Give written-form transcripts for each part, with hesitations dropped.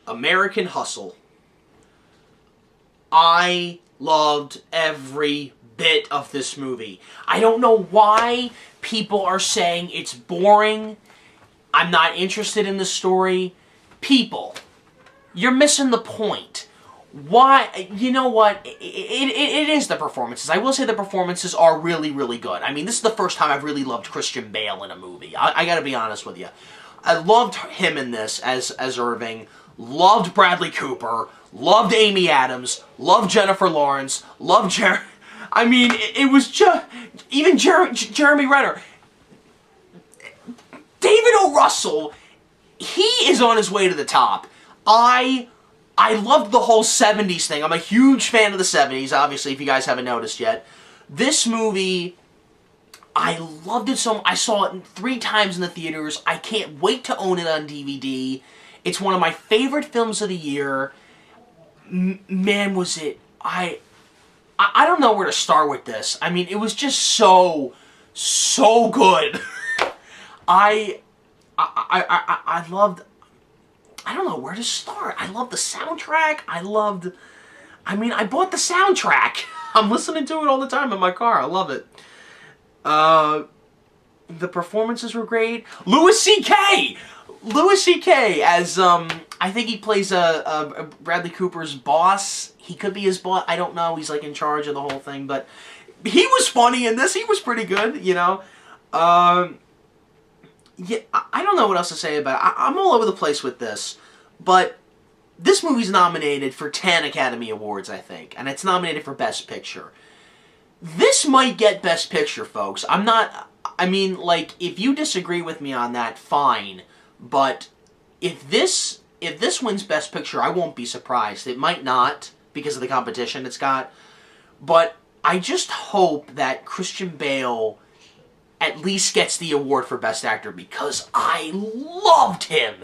American Hustle. I loved every bit of this movie. I don't know why people are saying it's boring. I'm not interested in the story. People, you're missing the point. Why? You know what? It is the performances. I will say the performances are really, really good. I mean, this is the first time I've really loved Christian Bale in a movie. I gotta be honest with you. I loved him in this as Irving. Loved Bradley Cooper. Loved Amy Adams. Loved Jennifer Lawrence. Loved Jeremy. I mean, it was just... Even Jeremy Renner. David O. Russell, he is on his way to the top. I loved the whole 70s thing. I'm a huge fan of the 70s, obviously, if you guys haven't noticed yet. This movie, I loved it so much. I saw it 3 times in the theaters. I can't wait to own it on DVD. It's one of my favorite films of the year. Man, was it... I don't know where to start with this. I mean, it was just so good. I loved... I don't know where to start. I loved the soundtrack. I bought the soundtrack. I'm listening to it all the time in my car. I love it. The performances were great. Louis C.K. as, I think he plays Bradley Cooper's boss. He could be his boss. I don't know. He's like in charge of the whole thing. But he was funny in this. He was pretty good, you know. Yeah, I don't know what else to say about it. I'm all over the place with this, but this movie's nominated for 10 Academy Awards, I think, and it's nominated for Best Picture. This might get Best Picture, folks. I mean, like, if you disagree with me on that, fine, but if this wins Best Picture, I won't be surprised. It might not, because of the competition it's got, but I just hope that Christian Bale at least gets the award for Best Actor, because I loved him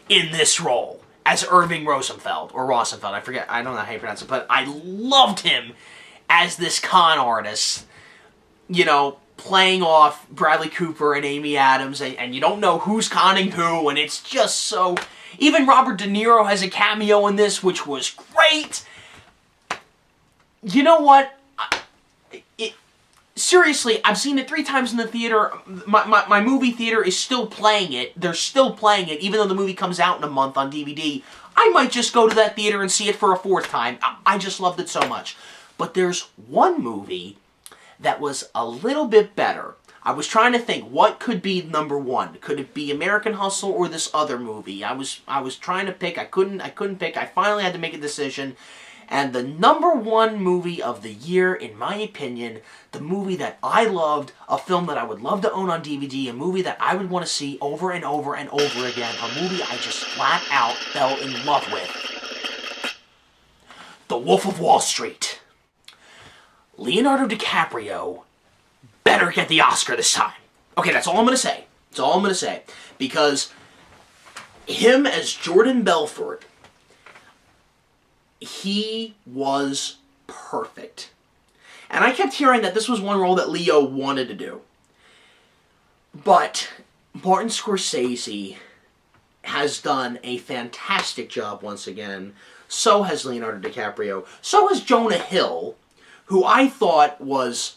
in this role as Irving Rosenfeld, or Rosenfeld, I forget, I don't know how you pronounce it, but I loved him as this con artist, you know, playing off Bradley Cooper and Amy Adams, and you don't know who's conning who, and it's just so... Even Robert De Niro has a cameo in this, which was great. You know what? Seriously, I've seen it 3 times in the theater. My movie theater is still playing it. They're still playing it, even though the movie comes out in a month on DVD. I might just go to that theater and see it for a 4th time. I just loved it so much. But there's one movie that was a little bit better. I was trying to think, what could be number 1? Could it be American Hustle or this other movie? I was trying to pick. I couldn't pick. I finally had to make a decision. And the number 1 movie of the year, in my opinion, the movie that I loved, a film that I would love to own on DVD, a movie that I would want to see over and over and over again, a movie I just flat out fell in love with. The Wolf of Wall Street. Leonardo DiCaprio better get the Oscar this time. Okay, that's all I'm going to say. That's all I'm going to say. Because him as Jordan Belfort, he was perfect. And I kept hearing that this was one role that Leo wanted to do. But Martin Scorsese has done a fantastic job once again. So has Leonardo DiCaprio. So has Jonah Hill, who I thought was...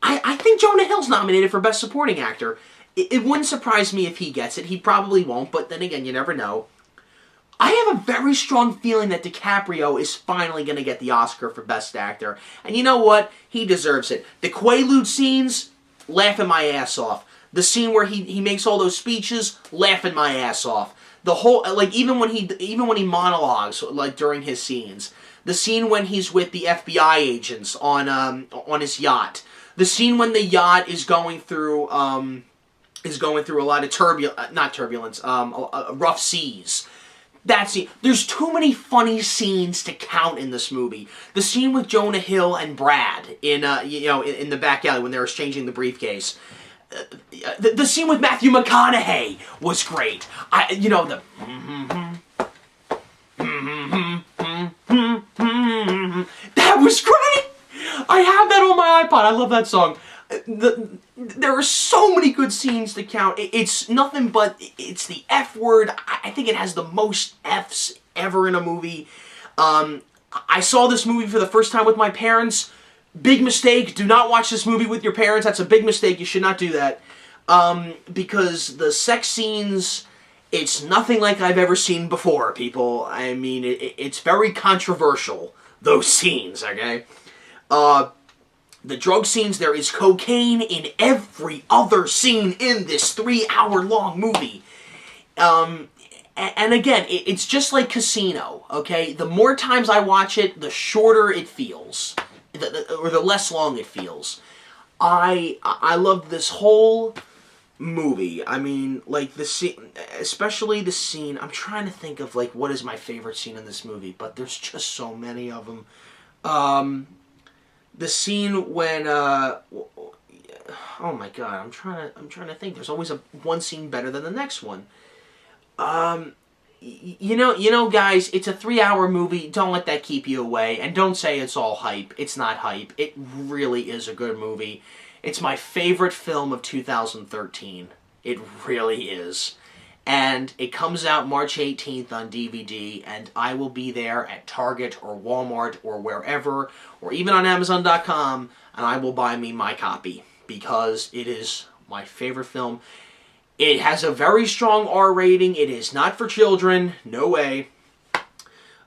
I think Jonah Hill's nominated for Best Supporting Actor. It wouldn't surprise me if he gets it. He probably won't, but then again, you never know. I have a very strong feeling that DiCaprio is finally going to get the Oscar for Best Actor. And you know what? He deserves it. The Quaalude scenes, laughing my ass off. The scene where he makes all those speeches, laughing my ass off. The whole, like, even when he monologues, like, during his scenes. The scene when he's with the FBI agents on his yacht. The scene when the yacht is going through a lot of rough seas. That scene. There's too many funny scenes to count in this movie. The scene with Jonah Hill and Brad in the back alley when they're exchanging the briefcase. The scene with Matthew McConaughey was great. That was great. I have that on my iPod. I love that song. there are so many good scenes to count. It's nothing but, it's the F word. I think it has the most Fs ever in a movie. I saw this movie for the first time with my parents. Big mistake. Do not watch this movie with your parents. That's a big mistake. You should not do that. Because the sex scenes, it's nothing like I've ever seen before, people. I mean, it's very controversial, those scenes, okay? The drug scenes, there is cocaine in every other scene in this 3-hour-long movie. And again, it's just like Casino, okay? The more times I watch it, the shorter it feels. Or the less long it feels. I loved this whole movie. I mean, like, the scene, especially the scene, I'm trying to think of, like, what is my favorite scene in this movie, but there's just so many of them. The scene when, oh my god, I'm trying to think. There's always one scene better than the next one. You know, guys, it's a 3-hour movie. Don't let that keep you away. And don't say it's all hype. It's not hype. It really is a good movie. It's my favorite film of 2013. It really is. And it comes out March 18th on DVD, and I will be there at Target or Walmart or wherever, or even on Amazon.com, and I will buy me my copy, because it is my favorite film. It has a very strong R rating. It is not for children. No way.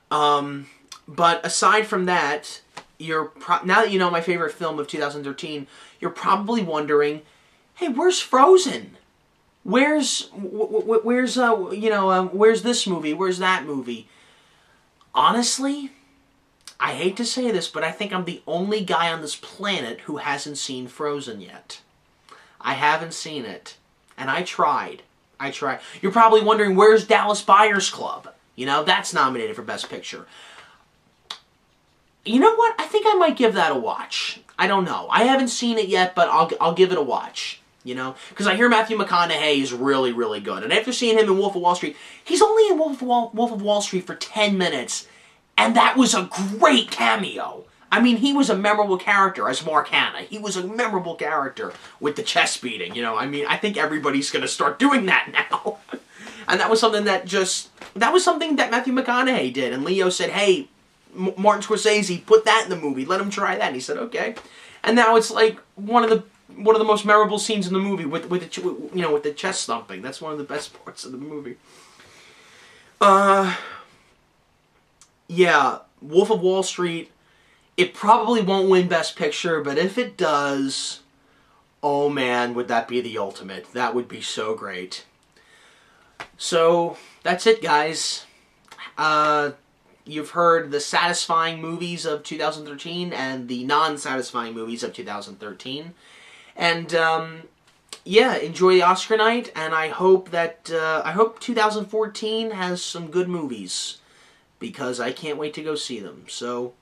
But aside from that, now that you know my favorite film of 2013, you're probably wondering, hey, where's Frozen? Where's this movie? Where's that movie? Honestly, I hate to say this, but I think I'm the only guy on this planet who hasn't seen Frozen yet. I haven't seen it. And I tried. You're probably wondering, where's Dallas Buyers Club? You know, that's nominated for Best Picture. You know what? I think I might give that a watch. I don't know. I haven't seen it yet, but I'll give it a watch. You know? Because I hear Matthew McConaughey is really, really good. And after seeing him in Wolf of Wall Street, he's only in Wolf of Wall Street for 10 minutes. And that was a great cameo. I mean, he was a memorable character as Mark Hanna. He was a memorable character with the chest beating, you know. I mean, I think everybody's going to start doing that now. And that was something that Matthew McConaughey did. And Leo said, hey, Martin Scorsese, put that in the movie. Let him try that. And he said, okay. And now it's like one of the most memorable scenes in the movie with the chest thumping. That's one of the best parts of the movie. Yeah, Wolf of Wall Street. It probably won't win Best Picture, but if it does, oh man, would that be the ultimate. That would be so great. So, that's it, guys. You've heard the satisfying movies of 2013 and the non-satisfying movies of 2013. And, yeah, enjoy the Oscar night, and I hope 2014 has some good movies, because I can't wait to go see them. So,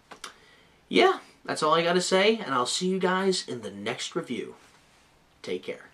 yeah, that's all I gotta say, and I'll see you guys in the next review. Take care.